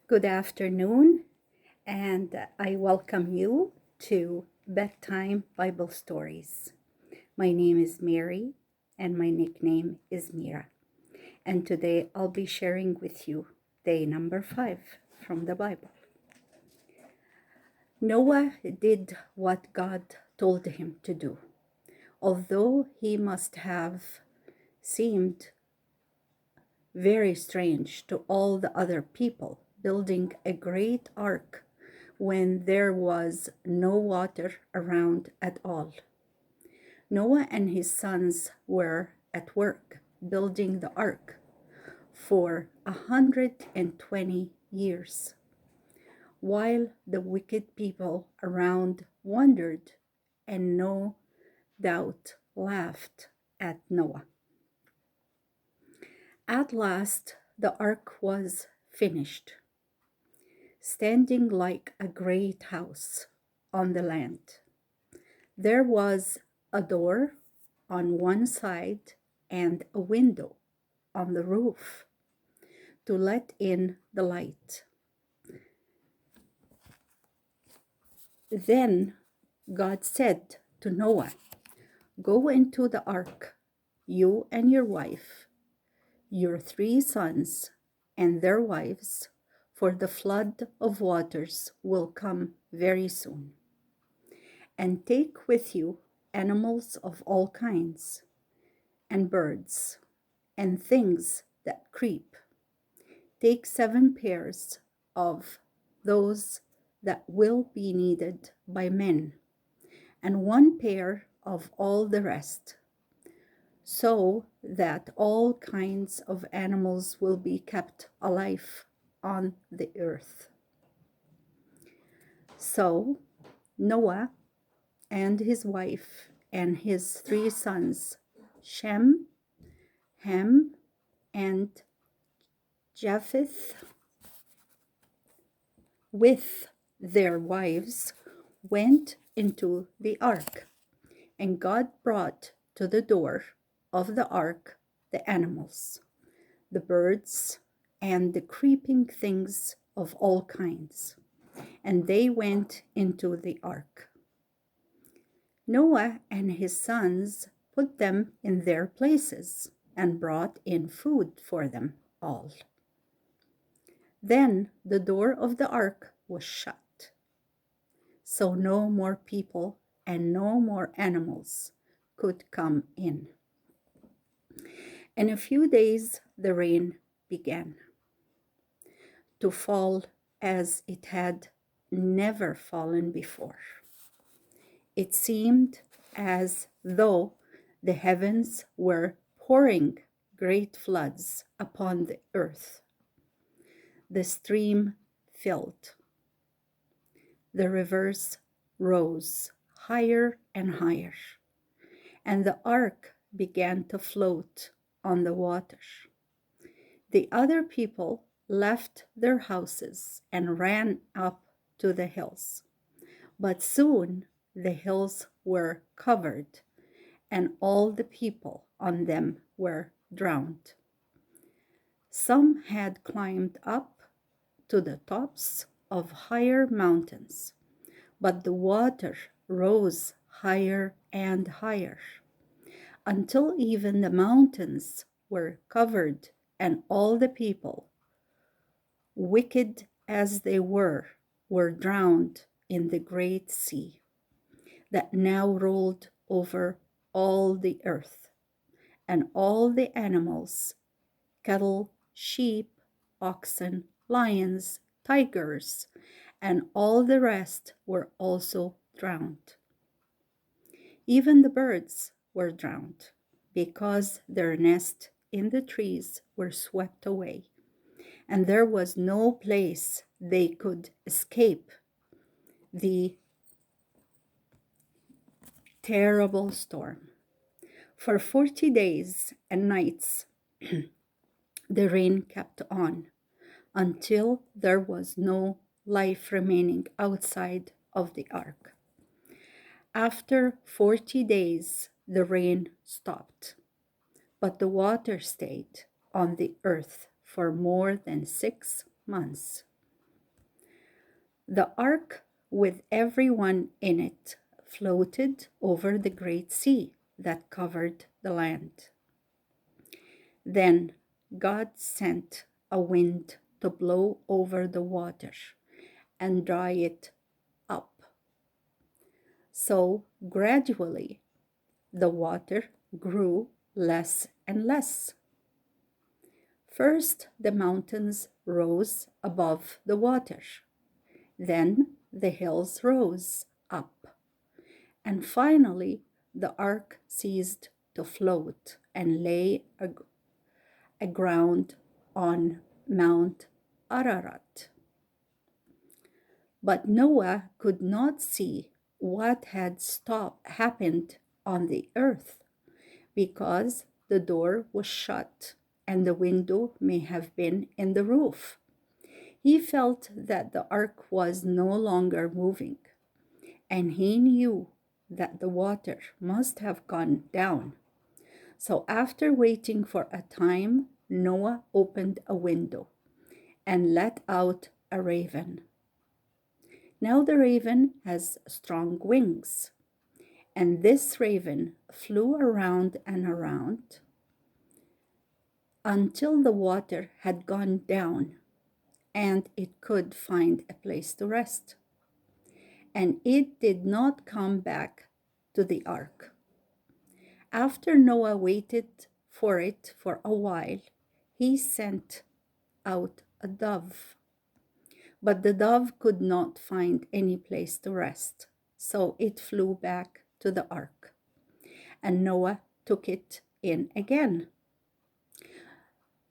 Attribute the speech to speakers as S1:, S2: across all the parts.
S1: Good afternoon, and I welcome you to Bedtime Bible Stories. My name is Mary, and my nickname is Mira. And today I'll be sharing with you day number 5 from the Bible. Noah did what God told him to do, although he must have seemed very strange to all the other people building a great ark when there was no water around at all. Noah and his sons were at work building the ark for 120 years, while the wicked people around wondered and no doubt laughed at Noah. At last, the ark was finished, standing like a great house on the land. There was a door on one side and a window on the roof to let in the light. Then God said to Noah, "Go into the ark, you and your wife, your 3 sons and their wives, for the flood of waters will come very soon. And take with you animals of all kinds, and birds, and things that creep. Take 7 pairs of those that will be needed by men, and 1 pair of all the rest, so that all kinds of animals will be kept alive on the earth." So Noah and his wife and his 3 sons, Shem, Ham, and Japheth, with their wives, went into the ark, and God brought to the door of the ark the animals, the birds, and the creeping things of all kinds, and they went into the ark. Noah and his sons put them in their places and brought in food for them all. Then the door of the ark was shut, so no more people and no more animals could come in. In a few days, the rain began to fall as it had never fallen before. It seemed as though the heavens were pouring great floods upon the earth. The stream filled. The rivers rose higher and higher, and the ark began to float on the water. The other people left their houses and ran up to the hills. But soon the hills were covered, and all the people on them were drowned. Some had climbed up to the tops of higher mountains, but the water rose higher and higher, until even the mountains were covered, and all the people, wicked as they were drowned in the great sea that now rolled over all the earth, and all the animals, cattle, sheep, oxen, lions, tigers, and all the rest were also drowned. Even the birds were drowned, because their nests in the trees were swept away, and there was no place they could escape the terrible storm. For 40 days and nights, the rain kept on until there was no life remaining outside of the ark. After 40 days, the rain stopped, but the water stayed on the earth for more than 6 months. The ark, with everyone in it, floated over the great sea that covered the land. Then God sent a wind to blow over the water and dry it up. So gradually, the water grew less and less. First, the mountains rose above the water. Then the hills rose up. And finally, the ark ceased to float and lay aground on Mount Ararat. But Noah could not see what had happened on the earth, because the door was shut and the window may have been in the roof. He felt that the ark was no longer moving, and he knew that the water must have gone down. So after waiting for a time, Noah opened a window and let out a raven. Now the raven has strong wings, and this raven flew around and around until the water had gone down and it could find a place to rest. And it did not come back to the ark. After Noah waited for it for a while, he sent out a dove. But the dove could not find any place to rest, so it flew back to the ark. And Noah took it in again.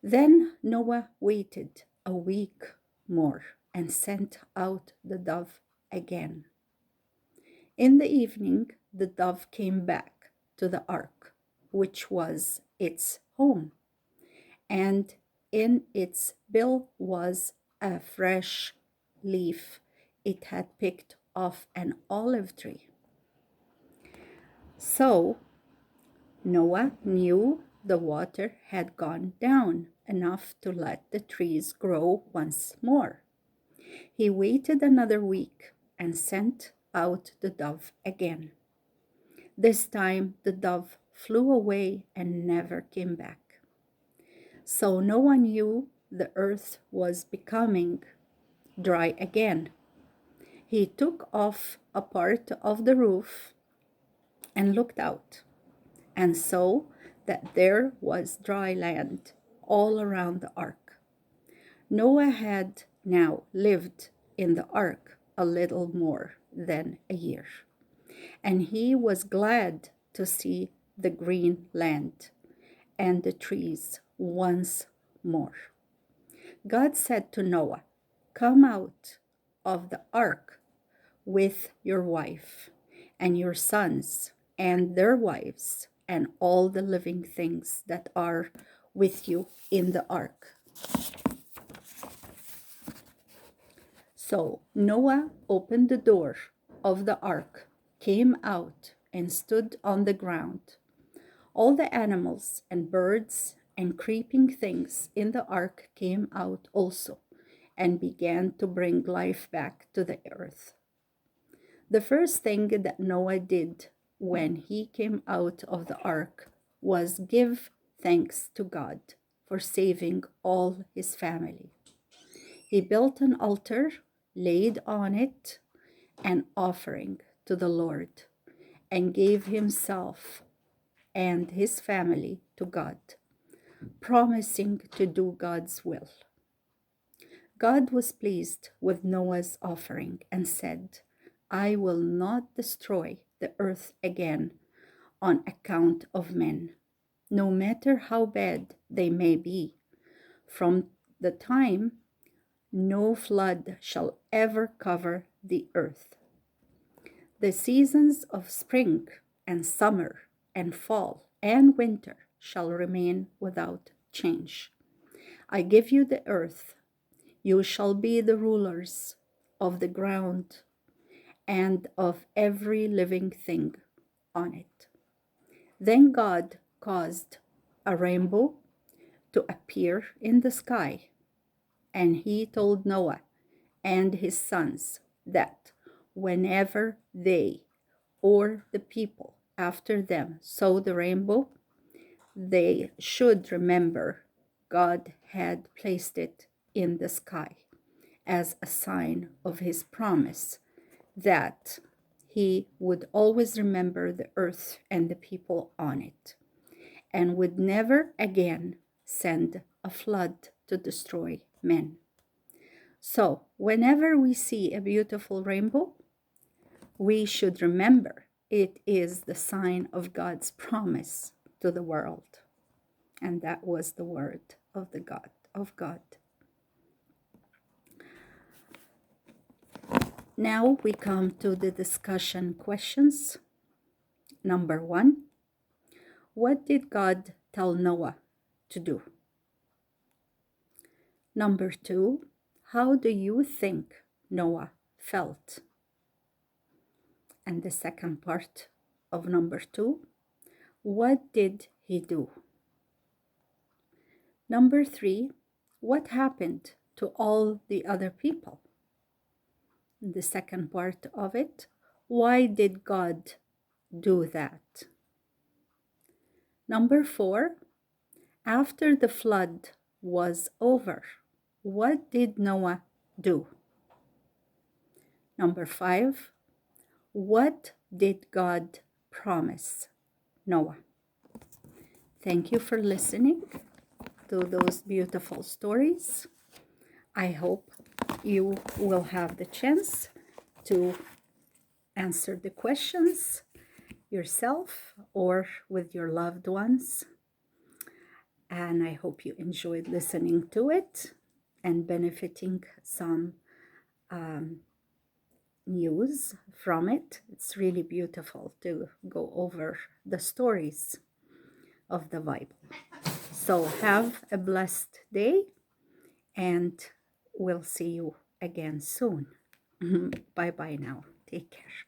S1: Then Noah waited a week more and sent out the dove again. In the evening, the dove came back to the ark, which was its home, and in its bill was a fresh leaf it had picked off an olive tree. So Noah knew the water had gone down enough to let the trees grow once more. He waited another week and sent out the dove again. This time the dove flew away and never came back. So Noah knew the earth was becoming dry again. He took off a part of the roof and looked out, and saw that there was dry land all around the ark. Noah had now lived in the ark a little more than a year, and he was glad to see the green land and the trees once more. God said to Noah, "Come out of the ark with your wife and your sons and their wives and all the living things that are with you in the ark." So Noah opened the door of the ark, came out, and stood on the ground. All the animals and birds and creeping things in the ark came out also and began to bring life back to the earth. The first thing that Noah did when he came out of the ark was give thanks to God for saving all his family. He built an altar, laid on it an offering to the Lord, and gave himself and his family to God, promising to do God's will. God was pleased with Noah's offering and said, "I will not destroy the earth again on account of men, no matter how bad they may be. From the time no flood shall ever cover the earth. The seasons of spring and summer and fall and winter shall remain without change. I give you the earth. You shall be the rulers of the ground and of every living thing on it." Then God caused a rainbow to appear in the sky, and he told Noah and his sons that whenever they or the people after them saw the rainbow, they should remember God had placed it in the sky as a sign of his promise that he would always remember the earth and the people on it, and would never again send a flood to destroy men. So, whenever we see a beautiful rainbow, we should remember it is the sign of God's promise to the world. And that was the word of God. Now we come to the discussion questions. Number 1, what did God tell Noah to do? Number 2, how do you think Noah felt? And the second part of number 2, what did he do? Number 3, what happened to all the other people? The second part of it, why did God do that? Number 4, after the flood was over, what did Noah do? Number 5, what did God promise Noah? Thank you for listening to those beautiful stories. I hope you will have the chance to answer the questions yourself or with your loved ones. And I hope you enjoyed listening to it and benefiting some news from it. It's really beautiful to go over the stories of the Bible. So have a blessed day, and we'll see you again soon. Bye-bye now. Take care.